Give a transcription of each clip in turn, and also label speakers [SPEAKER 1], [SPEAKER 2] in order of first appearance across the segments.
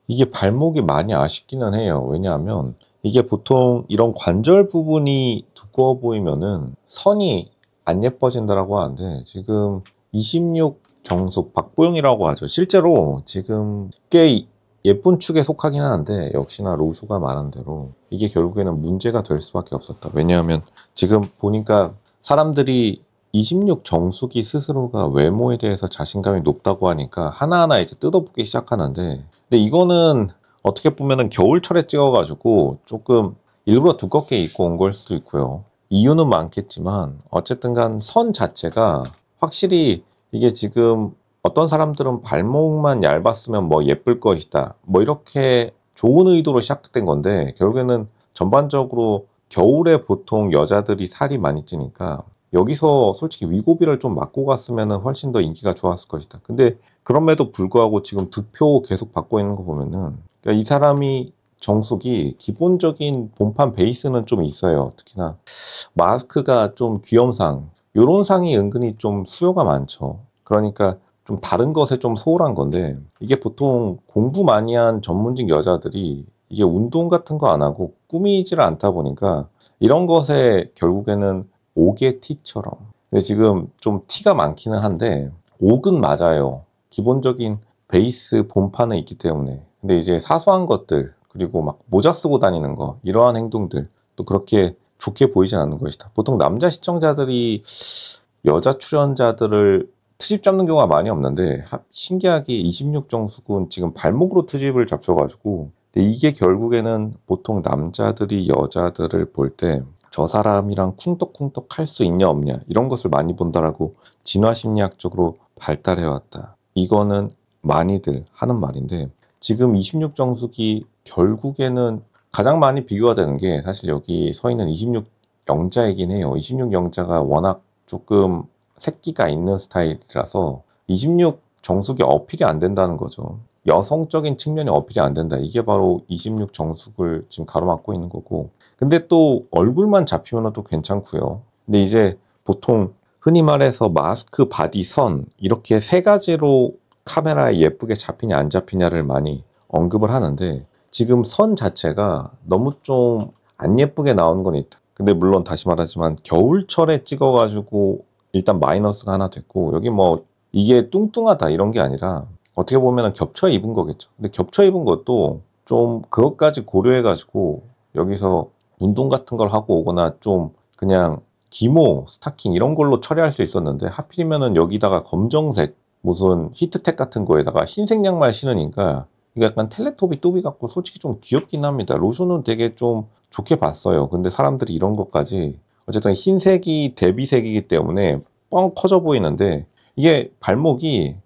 [SPEAKER 1] 이게 발목이 많이 아쉽기는 해요. 왜냐하면 이게 보통 이런 관절 부분이 두꺼워 보이면은 선이 안 예뻐진다라고 하는데, 지금 26 정숙 박보영이라고 하죠. 실제로 지금 꽤 예쁜 축에 속하긴 하는데, 역시나 로쇼가 말한 대로 이게 결국에는 문제가 될 수밖에 없었다. 왜냐하면 지금 보니까 사람들이 26 정수기 스스로가 외모에 대해서 자신감이 높다고 하니까 하나하나 이제 뜯어보기 시작하는데, 근데 이거는 어떻게 보면은 겨울철에 찍어가지고 조금 일부러 두껍게 입고 온 걸 수도 있고요. 이유는 많겠지만 어쨌든 간 선 자체가 확실히, 이게 지금 어떤 사람들은 발목만 얇았으면 뭐 예쁠 것이다, 뭐 이렇게 좋은 의도로 시작된 건데, 결국에는 전반적으로 겨울에 보통 여자들이 살이 많이 찌니까 여기서 솔직히 위고비를 좀 맞고 갔으면 훨씬 더 인기가 좋았을 것이다. 근데 그럼에도 불구하고 지금 두 표 계속 받고 있는 거 보면은, 그러니까 이 사람이 정숙이 기본적인 본판 베이스는 좀 있어요. 특히나 마스크가 좀 귀염상, 요런 상이 은근히 좀 수요가 많죠. 그러니까 좀 다른 것에 좀 소홀한 건데, 이게 보통 공부 많이 한 전문직 여자들이 이게 운동 같은 거 안 하고 꾸미지를 않다 보니까 이런 것에 결국에는 옥의 티처럼. 근데 지금 좀 티가 많기는 한데 옥은 맞아요. 기본적인 베이스 본판은 있기 때문에. 근데 이제 사소한 것들, 그리고 막 모자 쓰고 다니는 거, 이러한 행동들 또 그렇게 좋게 보이진 않는 것이다. 보통 남자 시청자들이 여자 출연자들을 트집 잡는 경우가 많이 없는데, 신기하게 26 정수군 지금 발목으로 트집을 잡혀가지고, 근데 이게 결국에는 보통 남자들이 여자들을 볼 때 저 사람이랑 쿵떡쿵떡 할 수 있냐 없냐 이런 것을 많이 본다라고 진화심리학적으로 발달해왔다. 이거는 많이들 하는 말인데, 지금 26 정수기 결국에는 가장 많이 비교가 되는 게 사실 여기 서 있는 26 영자이긴 해요. 26 영자가 워낙 조금 새끼가 있는 스타일이라서 26 정숙이 어필이 안 된다는 거죠. 여성적인 측면이 어필이 안 된다. 이게 바로 26 정숙을 지금 가로막고 있는 거고. 근데 또 얼굴만 잡히면 또 괜찮고요. 근데 이제 보통 흔히 말해서 마스크, 바디, 선, 이렇게 세 가지로 카메라에 예쁘게 잡히냐 안 잡히냐를 많이 언급을 하는데, 지금 선 자체가 너무 좀 안 예쁘게 나오는 건 있다. 근데 물론 다시 말하지만 겨울철에 찍어가지고 일단 마이너스가 하나 됐고, 여기 뭐 이게 뚱뚱하다 이런 게 아니라 어떻게 보면 겹쳐 입은 거겠죠. 근데 겹쳐 입은 것도 좀 그것까지 고려해가지고 여기서 운동 같은 걸 하고 오거나 좀 그냥 기모, 스타킹 이런 걸로 처리할 수 있었는데, 하필이면은 여기다가 검정색 무슨 히트텍 같은 거에다가 흰색 양말 신으니까 이게 약간 텔레토비 뚜비 같고 솔직히 좀 귀엽긴 합니다. 로션은 되게 좀 좋게 봤어요. 근데 사람들이 이런 것까지, 어쨌든 흰색이 대비색이기 때문에 뻥 커져 보이는데, 이게 발목이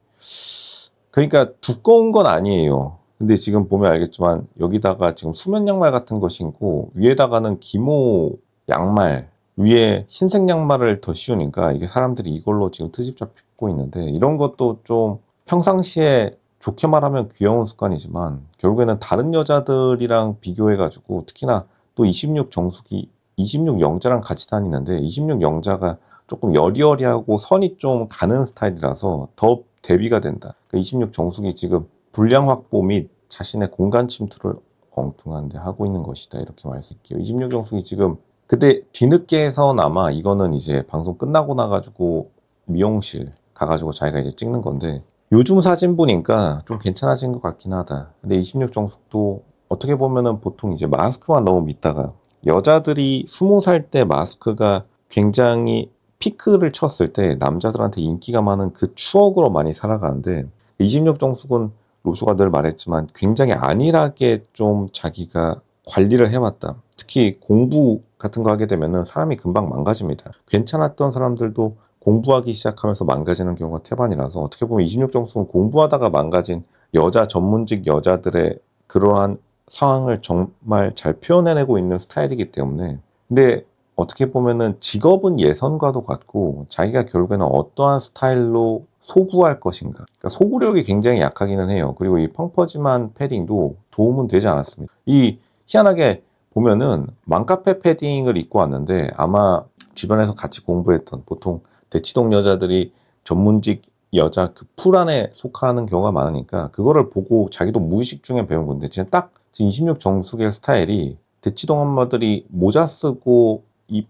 [SPEAKER 1] 그러니까 두꺼운 건 아니에요. 근데 지금 보면 알겠지만 여기다가 지금 수면 양말 같은 거 신고 위에다가는 기모 양말, 위에 흰색 양말을 더 씌우니까 이게 사람들이 이걸로 지금 트집 잡고 있는데, 이런 것도 좀 평상시에 좋게 말하면 귀여운 습관이지만 결국에는 다른 여자들이랑 비교해가지고, 특히나 또 26 정수기 26 영자랑 같이 다니는데, 26 영자가 조금 여리여리하고 선이 좀 가는 스타일이라서 더 대비가 된다. 그러니까 26 정수기 지금 분량 확보 및 자신의 공간 침투를 엉뚱한데 하고 있는 것이다, 이렇게 말씀드릴게요. 26 정수기 지금 그때 뒤늦게서나마 이거는 이제 방송 끝나고 나가지고 미용실 가가지고 자기가 이제 찍는 건데, 요즘 사진 보니까 좀 괜찮아진 것 같긴 하다. 근데 26 정숙도 어떻게 보면은 보통 이제 마스크만 너무 믿다가, 여자들이 20살 때 마스크가 굉장히 피크를 쳤을 때 남자들한테 인기가 많은 그 추억으로 많이 살아가는데, 26 정숙은 로쇼가 늘 말했지만 굉장히 안일하게 좀 자기가 관리를 해왔다. 특히 공부 같은 거 하게 되면은 사람이 금방 망가집니다. 괜찮았던 사람들도 공부하기 시작하면서 망가지는 경우가 태반이라서, 어떻게 보면 26 정수는 공부하다가 망가진 여자 전문직 여자들의 그러한 상황을 정말 잘 표현해내고 있는 스타일이기 때문에. 근데 어떻게 보면은 직업은 예선과도 같고, 자기가 결국에는 어떠한 스타일로 소구할 것인가, 그러니까 소구력이 굉장히 약하기는 해요. 그리고 이 펑퍼짐한 패딩도 도움은 되지 않았습니다. 이 희한하게 보면은 맘카페 패딩을 입고 왔는데, 아마 주변에서 같이 공부했던, 보통 대치동 여자들이 전문직 여자 그 풀 안에 속하는 경우가 많으니까 그거를 보고 자기도 무의식 중에 배운 건데 지금 딱 지금 26 정수기의 스타일이 대치동 엄마들이 모자 쓰고 이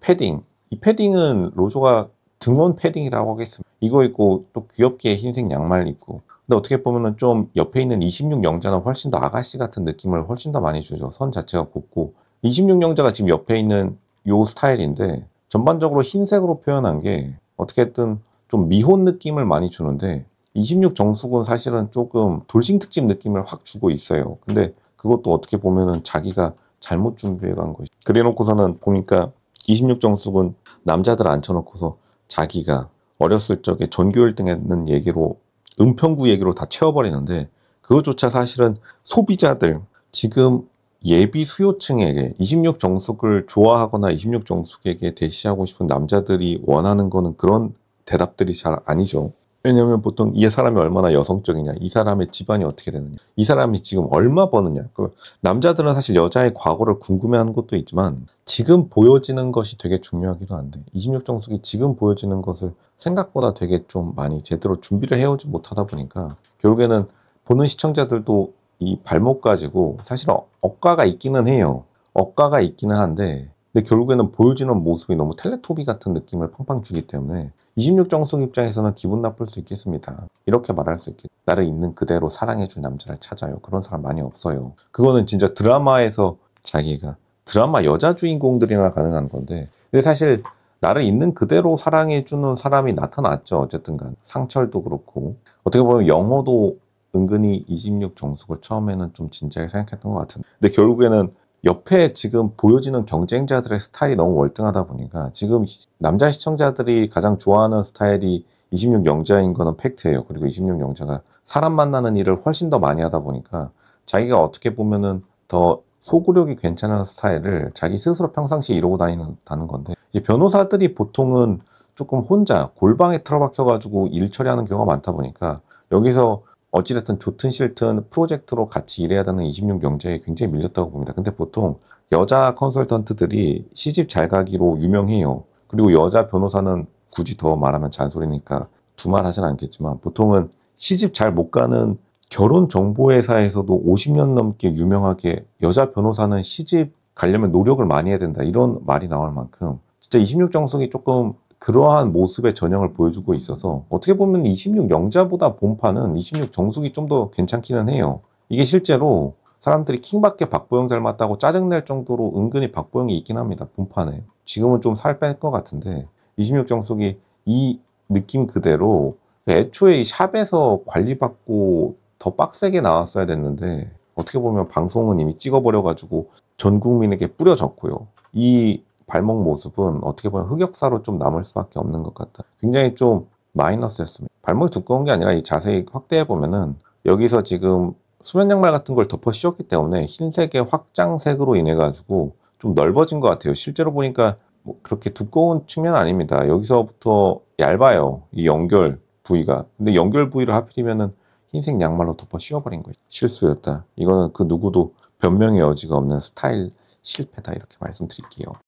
[SPEAKER 1] 패딩은 로조가 등원 패딩이라고 하겠습니다. 이거 입고 또 귀엽게 흰색 양말 입고 근데 어떻게 보면은 좀 옆에 있는 26 영자는 훨씬 더 아가씨 같은 느낌을 훨씬 더 많이 주죠. 선 자체가 곱고 26 영자가 지금 옆에 있는 요 스타일인데 전반적으로 흰색으로 표현한 게 어떻게든 좀 미혼 느낌을 많이 주는데 26 정숙은 사실은 조금 돌싱 특집 느낌을 확 주고 있어요. 근데 그것도 어떻게 보면은 자기가 잘못 준비해 간 거지. 그래 놓고서는 보니까 26 정숙은 남자들 앉혀놓고서 자기가 어렸을 적에 전교 1등 했는 얘기로 은평구 얘기로 다 채워버리는데 그것조차 사실은 소비자들 지금 예비 수요층에게 26 정숙을 좋아하거나 26 정숙에게 대시하고 싶은 남자들이 원하는 거는 그런 대답들이 잘 아니죠. 왜냐면 보통 이 사람이 얼마나 여성적이냐, 이 사람의 집안이 어떻게 되느냐, 이 사람이 지금 얼마 버느냐. 그 남자들은 사실 여자의 과거를 궁금해하는 것도 있지만 지금 보여지는 것이 되게 중요하기도 한데 26 정숙이 지금 보여지는 것을 생각보다 되게 좀 많이 제대로 준비를 해오지 못하다 보니까 결국에는 보는 시청자들도 이 발목 가지고 사실 억가가 있기는 해요. 억가가 있기는 한데 근데 결국에는 보여지는 모습이 너무 텔레토비 같은 느낌을 팡팡 주기 때문에 26 정숙 입장에서는 기분 나쁠 수 있겠습니다. 이렇게 말할 수 있겠죠. 나를 있는 그대로 사랑해줄 남자를 찾아요. 그런 사람 많이 없어요. 그거는 진짜 드라마에서 자기가 드라마 여자 주인공들이나 가능한 건데 근데 사실 나를 있는 그대로 사랑해주는 사람이 나타났죠. 어쨌든 간 상철도 그렇고 어떻게 보면 영호도 은근히 26 정숙을 처음에는 좀 진지하게 생각했던 것 같은데 근데 결국에는 옆에 지금 보여지는 경쟁자들의 스타일이 너무 월등하다 보니까 지금 남자 시청자들이 가장 좋아하는 스타일이 26 영자인 거는 팩트예요. 그리고 26 영자가 사람 만나는 일을 훨씬 더 많이 하다 보니까 자기가 어떻게 보면은 더 소구력이 괜찮은 스타일을 자기 스스로 평상시에 이러고 다니는 건데 이제 변호사들이 보통은 조금 혼자 골방에 틀어박혀가지고 일 처리하는 경우가 많다 보니까 여기서 어찌됐든 좋든 싫든 프로젝트로 같이 일해야 되는 26 영자에 굉장히 밀렸다고 봅니다. 근데 보통 여자 컨설턴트들이 시집 잘 가기로 유명해요. 그리고 여자 변호사는 굳이 더 말하면 잔소리니까 두말 하진 않겠지만 보통은 시집 잘 못 가는 결혼 정보회사에서도 50년 넘게 유명하게 여자 변호사는 시집 가려면 노력을 많이 해야 된다. 이런 말이 나올 만큼 진짜 26 정숙이 조금 그러한 모습의 전형을 보여주고 있어서 어떻게 보면 26 영자보다 본판은 26 정숙이 좀 더 괜찮기는 해요. 이게 실제로 사람들이 킹밖에 박보영 닮았다고 짜증낼 정도로 은근히 박보영이 있긴 합니다. 본판에. 지금은 좀 살 뺄 것 같은데 26 정숙이 이 느낌 그대로 애초에 이 샵에서 관리받고 더 빡세게 나왔어야 됐는데 어떻게 보면 방송은 이미 찍어버려가지고 전 국민에게 뿌려졌고요. 이 발목 모습은 어떻게 보면 흑역사로 좀 남을 수밖에 없는 것 같다. 굉장히 좀 마이너스였습니다. 발목이 두꺼운 게 아니라 이 자세히 확대해 보면은 여기서 지금 수면 양말 같은 걸 덮어 씌웠기 때문에 흰색의 확장색으로 인해 가지고 좀 넓어진 것 같아요. 실제로 보니까 뭐 그렇게 두꺼운 측면 아닙니다. 여기서부터 얇아요. 이 연결 부위가. 근데 연결 부위를 하필이면은 흰색 양말로 덮어 씌워버린 거예요. 실수였다. 이거는 그 누구도 변명의 여지가 없는 스타일 실패다 이렇게 말씀드릴게요.